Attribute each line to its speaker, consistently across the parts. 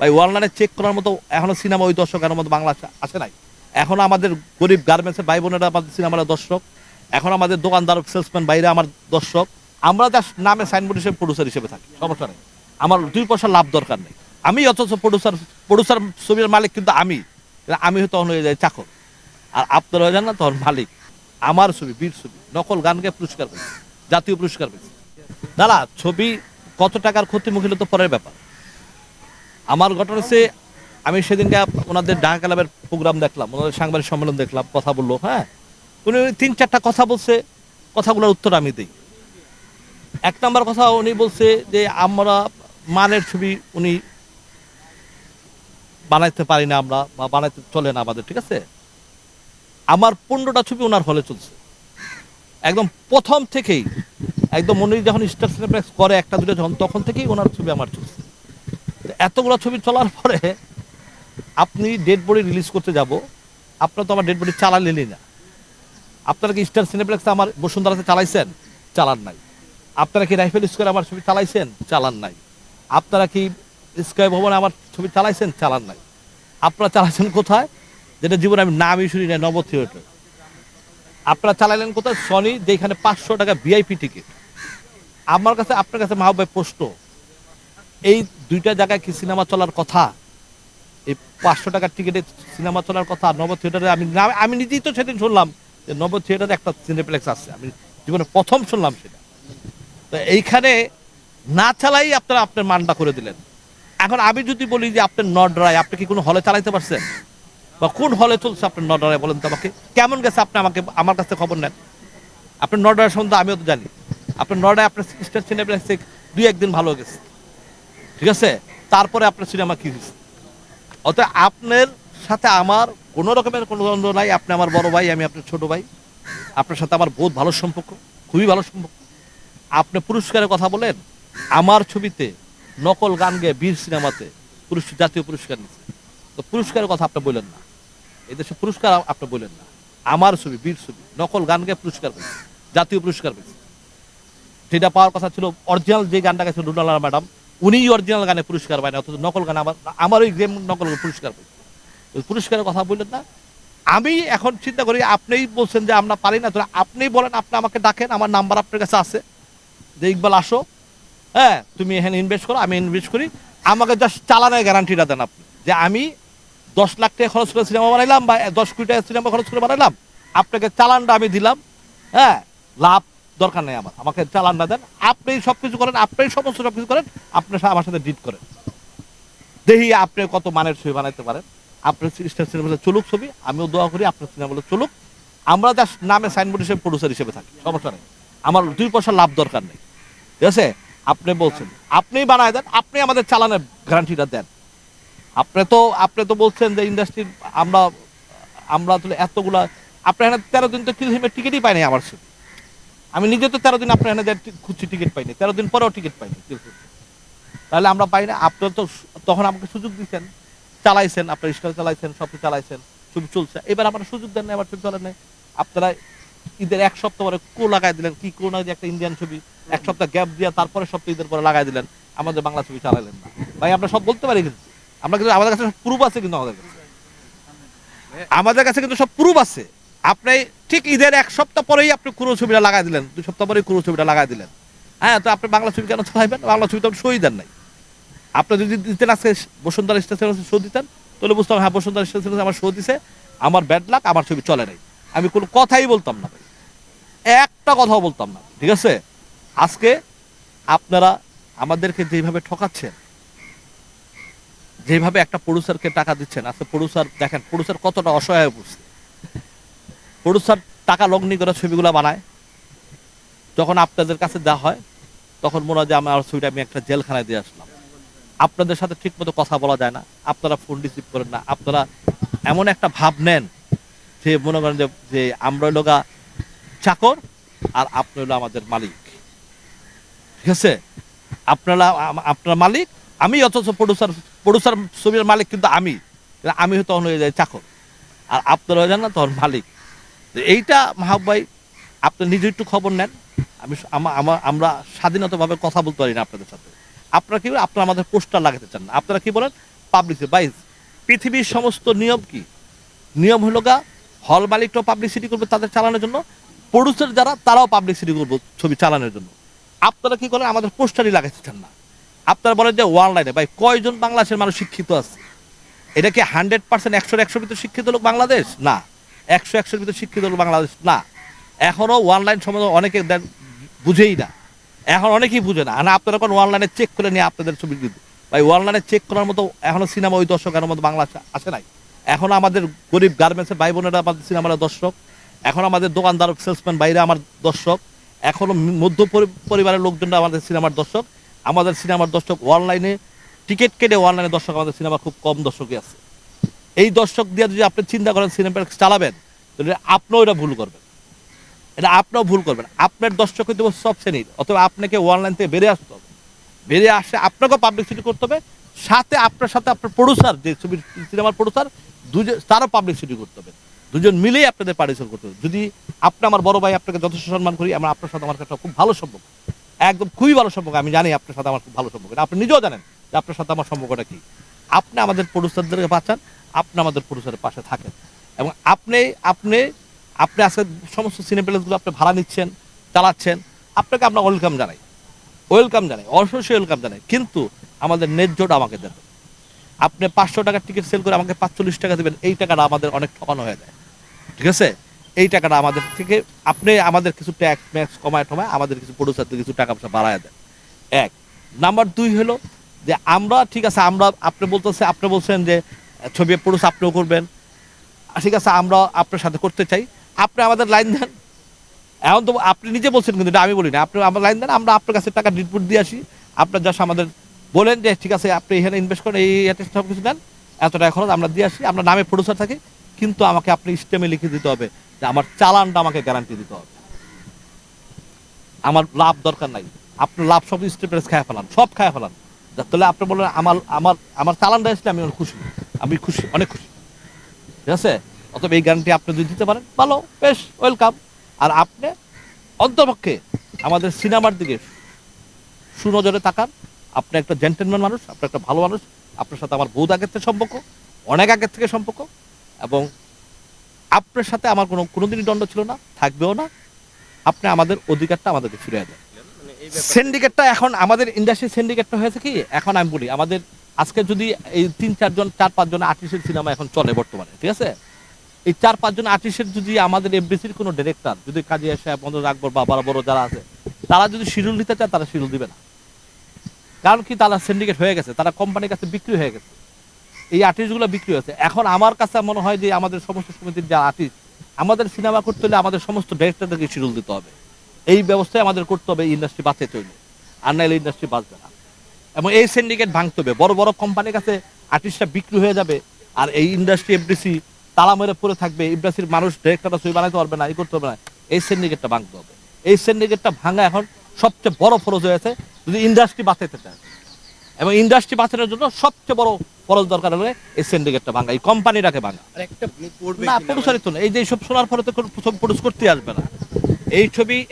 Speaker 1: ভাই অনলাইনে চেক করার মতো এখনো সিনেমা ওই দর্শকের মতো বাংলা আসে নাই। এখনো আমাদের গরিব গার্মেন্টসের ভাই বোনেরা আমাদের সিনেমার দর্শক, এখন আমাদের দোকানদার সেলসম্যান বাইরে আমার দর্শক। আমরা জাস্ট নামে সাইনবোর্ড হিসেবে প্রডিউসার হিসেবে থাকি, সমস্যা নেই। আমার 2 পয়সা লাভ দরকার নেই। আমি অথচ প্রডিউসার প্রডিউসার ছবির মালিক কিন্তু আমি হয়তো তখন হয়ে যাই চাকর, আর আপনারা হয়ে যান না তখন মালিক। আমার ছবি বীর ছবি নকল গান গেয়ে পুরস্কার পেয়েছে, জাতীয় পুরস্কার পেয়েছে। দাদা ছবি কত টাকার ক্ষতিমুখী হলে তো পরের ব্যাপার। আমার ঘটনা হচ্ছে, আমি সেদিনকে ওনাদের ঢাকা ক্লাবের প্রোগ্রাম দেখলাম, ওনাদের সাংবাদিক সম্মেলন দেখলাম, কথা বললো। হ্যাঁ, উনি 3-4টা কথা বলছে, কথাগুলোর উত্তর আমি দিই। 1 নম্বর কথা উনি বলছে যে আমরা মানের ছবি উনি বানাইতে পারি না, আমরা বা বানাইতে চলে না আমাদের, ঠিক আছে। আমার 15টা ছবি ওনার হলে চলছে একদম প্রথম থেকেই। একদম উনি যখন স্টার সিনেপ্লেক্স করে 1টা 2টা যখন, তখন থেকেই ওনার ছবি আমার চলছে। এতগুলো ছবি চলার পরে আপনি ডেড বডি রিলিজ করতে যাব, আপনারা তো আমার ডেড বডি চালালেনই না। আপনারা কি স্টার সিনেপ্লেক্সে আমার বসুন্ধরাতে চালাইছেন? চালান নাই। আপনারা কি রাইফেল স্কোয়ারে আমার ছবি চালাইছেন? চালান নাই। আপনারা কি স্কাই ভবনে আমার ছবি চালাইছেন? চালান নাই। আপনারা চালাইছেন কোথায়? যেটা জীবনে আমি নামই শুনি না, নব থিয়েটার। আপনারা চালাইলেন কোথায়? সনি, যেখানে 500 টাকা ভিআইপি টিকিট। আমার কাছে আপনার কাছে মাহবুব প্রশ্ন, এই 2টা জায়গায় কি সিনেমা চলার কথা? এই 500 টাকার টিকিটে সিনেমা চলার কথা নব থিয়েটারে? আমি নিজেই তো সেদিন শুনলাম যে নব থিয়েটারে একটা সিনেপ্লেক্স আছে, আমি জীবনে প্রথম শুনলাম সেটা। তো এইখানে না চালাই আপনারা আপনার মানটা করে দিলেন। এখন আমি যদি বলি যে আপনার নডরায় আপনি কি কোনো হলে চালাইতে পারছেন, বা কোন হলে চলছে আপনার নডরায় বলেন তো আমাকে, কেমন গেছে? আপনি আমাকে আমার কাছে খবর নেন। আপনার নডরায় সম্বন্ধে আমিও তো জানি। আপনার নডরায় আপনার স্টার সিনেপ্লেক্সে 2-1 দিন ভালো গেছে, ঠিক আছে। তারপরে আপনার সিনেমা কি হয়েছে? অতএব আপনার সাথে আমার কোনো রকমের কোনো দ্বন্দ্ব নাই। আপনি আমার বড় ভাই, আমি আপনার ছোট ভাই। আপনার সাথে আমার বহুত ভালো সম্পর্ক, খুবই ভালো সম্পর্ক। আপনি পুরস্কারের কথা বলেন, আমার ছবিতে নকল গান গেয়ে বীর সিনেমাতে জাতীয় পুরস্কার নিচ্ছে। তো পুরস্কারের কথা আপনি বললেন না, এদেশে পুরস্কার আপনি বললেন না। আমার ছবি বীর ছবি নকল গান গেয়ে পুরস্কার পেয়েছে, জাতীয় পুরস্কার পেয়েছে। সেটা পাওয়ার কথা ছিল, অরিজিনাল যে গানটা গেছে রুনালা ম্যাডাম, উনিই অরিজিনাল গানে পুরস্কার পায় না, অথচ নকল গান আমার ওই গেম নকল পুরস্কার পেয়েছে। ওই পুরস্কারের কথা বললেন না। আমি এখন চিন্তা করি, আপনিই বলছেন যে আমরা পারি না, তাহলে আপনিই বলেন, আপনি আমাকে ডাকেন, আমার নাম্বার আপনার কাছে আছে, যে ইকবাল আসো, হ্যাঁ তুমি এখানে ইনভেস্ট করো, আমি ইনভেস্ট করি। আমাকে জাস্ট চালানোর গ্যারান্টিটা দেন আপনি, যে আমি 10 লাখ টাকা খরচ করে সিনেমা বানাইলাম, বা 10 কোটি টাকা সিনেমা খরচ করে বানাইলাম, আপনাকে চালানটা আমি দিলাম। হ্যাঁ, লাভ দরকার নেই আমার, আমাকে চালানটা দেন। আপনি সব কিছু করেন, আপনি সমস্ত সব কিছু করেন, আপনি আমার সাথে ডিট করেন, দেখি আপনি কত মানের ছবি বানাইতে পারেন। আপনার স্টার সিনেমা চলুক ছবি, আমিও দোয়া করি আপনার সিনেমাগুলো চলুক। আমরা জাস্ট নামে সাইনবোর্ড হিসেবে প্রডিউসার হিসেবে থাকি, সমস্যা নেই। আমার 2 পয়সা লাভ দরকার নেই, ঠিক আছে। আপনি বলছেন আপনিই বানায় দেন, আপনি আমাদের চালানের গ্যারান্টিটা দেন। আপনি তো বলছেন যে ইন্ডাস্ট্রির আমরা আমরা আসলে এতগুলা, আপনার এখানে 13 দিন তো টিকিটই পাইনি আমার ছবি। আমি নিজে তো 13 দিন আপনার এখানে খুঁজছি, টিকিট পাইনি, 13 দিন পরেও টিকিট পাইনি। তাহলে আমরা পাই না। আপনার তো তখন আমাকে সুযোগ দিচ্ছেন, চালাইছেন, আপনার স্টাইল চালাইছেন, সব কিছু চালাইছেন, ছবি চলছে। এবার আপনারা সুযোগ দেন না, আমার ছবি চলে নাই। আপনারা ঈদের 1 সপ্তাহ পরে লাগাই দিলেন, কি কোন যে একটা ইন্ডিয়ান ছবি 1 সপ্তাহ গ্যাপ দিয়ে তারপরে সপ্তাহ ঈদের পরে লাগাই দিলেন, আমাদের বাংলা ছবি চালাইলেন না। ভাই আমরা সব বলতে পারি, কিন্তু আমরা কিন্তু আমাদের কাছে প্রুফ আছে, কিন্তু আমাদের কাছে কিন্তু সব প্রুফ আছে। আপনি ঠিক ঈদের 1 সপ্তাহ পরেই আপনি কুরু ছবিটা লাগাই দিলেন, 2 সপ্তাহ পরেই কুরু ছবিটা লাগাই দিলেন। হ্যাঁ, তো আপনি বাংলা ছবি কেন চালাইবেন? বাংলা ছবি তো আপনি সই দেন নাই। আপনি যদি দিতেন আজকে বসুন্ধরা স্টেশনে শো দিতেন, তাহলে বুঝতাম হ্যাঁ বসুন্ধরা স্টেশনে আমার শো দিছে, আমার ব্যাড লাক, আমার ছবি চলে নাই। আমি কোনো কথাই বলতাম না ভাই, একটা কথাও বলতাম না, ঠিক আছে। আজকে আপনারা আমাদেরকে যেভাবে ঠকাচ্ছেন, যেভাবে একটা প্রডিউসারকে টাকা দিচ্ছেন, আজকে প্রডিউসার দেখেন প্রডিউসার কতটা অসহায় পড়ছে। প্রডিউসার টাকা লগ্নি করে ছবিগুলো বানায়, যখন আপনাদের কাছে দেওয়া হয় তখন মনে হয় যে আমার ছবিটা আমি একটা জেলখানায় দিয়ে আসলাম। আপনাদের সাথে ঠিক মতো কথা বলা যায় না, আপনারা ফোন রিসিভ করেন না, আপনারা এমন একটা ভাব নেন যে মনে করেন যে আমরা লোকা চাকর, আর আপনি হলো আমাদের মালিক, ঠিক আছে। আপনার মালিক আমি, অথচ প্রডিউসার প্রডিউসার ছবির মালিক কিন্তু আমি হয়তো তখন হয়ে যাই চাকর, আর আপনারা হয়ে যান না তখন মালিক। এইটা মাহবুব ভাই, আপনি নিজে একটু খবর নেন। আমরা স্বাধীনতাভাবে কথা বলতে পারি না আপনাদের সাথে। আপনারা কি আপনারা আমাদের পোস্টার লাগাতে চান না, আপনারা কি বলেন পাবলিসিটি ভাই, পৃথিবীর সমস্ত নিয়ম কি? নিয়ম হলো গা, হল মালিকটাও পাবলিসিটি করবে তাদের চালানোর জন্য, প্রডিউসার যারা তারাও পাবলিসিটি করবে ছবি চালানোর জন্য। আপনারা কি করেন? আমাদের পোস্টারই লাগাইছেন না। আপনারা বলেন যে অনলাইনে, ভাই কয়জন বাংলাদেশের মানুষ শিক্ষিত আছে? এটা কি 100% 100-100 ভিতরে শিক্ষিত লোক বাংলাদেশ? না। 100-100 ভিতরে শিক্ষিত লোক বাংলাদেশ না। এখনো অনলাইন সম্বন্ধে অনেকে বুঝেই না, এখন অনেকেই বুঝে না। আর আপনারা এখন অনলাইনে চেক করে নিয়ে আপনাদের ছবি দিতে, ভাই অনলাইনে চেক করার মতো এখনো সিনেমা ওই দর্শকের মতো বাংলা আসে নাই। এখন আমাদের গরিব গার্মেন্টসের ভাই বোনেরা আমাদের সিনেমার দর্শক, এখন আমাদের দোকানদার সেলসম্যান বাইরে আমার দর্শক, এখনো মধ্য পরিবারের লোকজনরা আমাদের সিনেমার দর্শক। আমাদের সিনেমার দর্শক অনলাইনে টিকিট কেটে অনলাইনে দর্শক আমাদের সিনেমা খুব কম দর্শকই আছে। এই দর্শক দিয়ে যদি আপনি চিন্তা করেন সিনেমা চালাবেন, তাহলে আপনিও এটা ভুল করবেন, এটা আপনিও ভুল করবেন। আপনার দর্শক দেবো সব শ্রেণীর, অথবা আপনাকে অনলাইন থেকে বেরিয়ে আসতে হবে। বেরিয়ে আসে আপনাকেও পাবলিসিটি করতে হবে, সাথে আপনার সাথে আপনার প্রডিউসার, যে ছবির সিনেমার প্রডিউসার, তারও পাবলিসিটি করতে হবে। দুজন মিলেই আপনাদের পার্টিসিপেট করতে হবে। যদি আপনি আমার বড় ভাই, আপনাকে যথেষ্ট সম্মান করি, আমার আপনার সাথে আমার একটা খুব ভালো সম্পর্ক, একদম খুবই ভালো সম্পর্ক। আমি জানি আপনার সাথে আমার খুব ভালো সম্পর্ক, আপনি নিজেও জানেন যে আপনার সাথে আমার সম্পর্কটা কি। আপনি আমাদের প্রডিউসারদেরকে বাঁচান, আপনি আমাদের প্রডিউসারের পাশে থাকেন, এবং আপনি আপনি আপনি আজকে সমস্ত সিনেপ্লেসগুলো আপনি ভাড়া নিচ্ছেন, চালাচ্ছেন, আপনাকে আমরা ওয়েলকাম জানাই, ওয়েলকাম জানাই, অবশ্যই ওয়েলকাম জানাই। কিন্তু আমাদের ন্যায্যটা আমাকে দেবেন। আপনি 500 টাকার টিকিট সেল করে আমাকে 45 টাকা দেবেন, এই টাকাটা আমাদের অনেক ঠকানো হয়ে যায়, ঠিক আছে? এই টাকাটা আমাদের থেকে আপনি আমাদের কিছু ট্যাক্স ম্যাক্স কমায় টমায় আমাদের কিছু প্রডিউসারদের কিছু টাকা পয়সা বাড়ায় দেন। এক নাম্বার 2 হলো যে আমরা, ঠিক আছে, আমরা আপনি বলছেন যে ছবি প্রডিউস আপনিও করবেন, ঠিক আছে, আমরা আপনার সাথে করতে চাই, আপনি আমাদের লাইন দেন। এখন তো আপনি নিজে বলছেন, কিন্তু এটা আমি বলি না, আপনি আমার লাইন দেন, আমরা আপনার কাছে টাকা রিপোর্ট দিয়ে আসি। আপনার যা আমাদের বলেন যে ঠিক আছে আপনি এখানে ইনভেস্ট করেন, এই সব কিছু নেন, এত টাকা খরচ, আমরা দিয়ে আসি, আমরা নামে প্রডিউসার থাকি। কিন্তু আমাকে আপনি স্টেমে লিখে দিতে হবে যে আমার চালানটা আমাকে গ্যারান্টি দিতে হবে। আমার লাভ দরকার নাই, আপনার লাভ সব স্টেপের খায় ফেলান, সব খায় ফেলান। তাহলে আপনি বললেন আমার আমার আমার চালানটা আসলে আমি খুশি, আমি খুশি, অনেক খুশি, ঠিক আছে? অথবা এই গ্যারান্টি আপনি যদি দিতে পারেন, ভালো, বেশ, ওয়েলকাম। আর আপনি অন্তপক্ষে আমাদের সিনেমার দিকে সুনজরে তাকান। আপনি একটা জেন্টেলম্যান মানুষ, আপনি একটা ভালো মানুষ, আপনার সাথে আমার বহুত আগের থেকে সম্পর্ক, অনেক আগের থেকে সম্পর্ক, এবং আপনার সাথে আমার কোনোদিনই দ্বন্দ্ব ছিল না, থাকবেও না। আপনি আমাদের অধিকারটা আমাদেরকে ফিরিয়ে দেন। সিন্ডিকেটটা এখন আমাদের ইন্ডাস্ট্রি সিন্ডিকেটটা হয়েছে কি, এখন আমি বলি, আমাদের আজকে যদি এই 3-4 জন আর্টিস্টের সিনেমা এখন চলে বর্তমানে, ঠিক আছে, এই 4-5 জন আর্টিস্টের যদি আমাদের এফডিসির কোনো ডিরেক্টর, যদি কাজী সাহেব, মনোজ আকবর বা বড় বড় যারা আছে, তারা যদি শিডিউল দিতে চায়, তারা শিডিউল দিবে না। কারণ কি, তারা সিন্ডিকেট হয়ে গেছে, তারা কোম্পানির কাছে বিক্রি হয়ে গেছে, এই আর্টিস্টগুলো বিক্রি হয়েছে। এখন আমার কাছে মনে হয় যে আমাদের সমস্ত সমিতির যা আর্টিস্ট, আমাদের সিনেমা করতে হলে আমাদের সমস্ত ডিরেক্টরদেরকে শিডিউল দিতে হবে। এই ব্যবস্থায় আমাদের করতে হবে, ইন্ডাস্ট্রি বাঁচতে তৈরি, আর নাইলে ইন্ডাস্ট্রি বাঁচবে না। এবং এই সিন্ডিকেট ভাঙতে হবে, বড় বড় কোম্পানির কাছে আর্টিস্টরা বিক্রি হয়ে যাবে, আর এই ইন্ডাস্ট্রি এফডিসি তালা মেরে পড়ে থাকবে, ইন্ডাস্ট্রির মানুষ ডিরেক্টররা ছবি বানাতে পারবে না, এই করতে হবে না। এই সিন্ডিকেটটা ভাঙতে হবে। এই সিন্ডিকেটটা ভাঙা এখন সবচেয়ে বড় ফরজ হয়েছে, যদি ইন্ডাস্ট্রি বাঁচাতে চায়। এবং ইন্ডাস্ট্রি বাঁচানোর জন্য সবচেয়ে বড় ফরজ দরকার হলে এই সিন্ডিকেটটা ভাঙা, এই কোম্পানিটাকে ভাঙা। না, প্রডিউসারিত না, এই যে এইসব শোনার পরে তো প্রডিউস করতে আসবে না।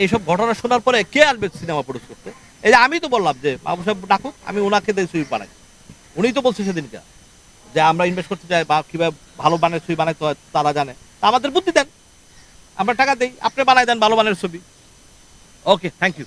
Speaker 1: এইসব ঘটনা শোনার পরে কে আসবে সিনেমা প্রডিউস করতে? এই যে আমি তো বললাম যে বাবু সাহেব ডাকুক, আমি ওনাকে দিয়ে ছবি বানাই। উনি তো বলছে সেদিনকে যে আমরা ইনভেস্ট করতে চাই, বা কিভাবে ভালো মানের ছবি বানাইতে হয় তারা জানে, তা আমাদের বুদ্ধি দেন, আমরা টাকা দেই, আপনি বানাই দেন ভালো মানের ছবি। ওকে, থ্যাংক ইউ।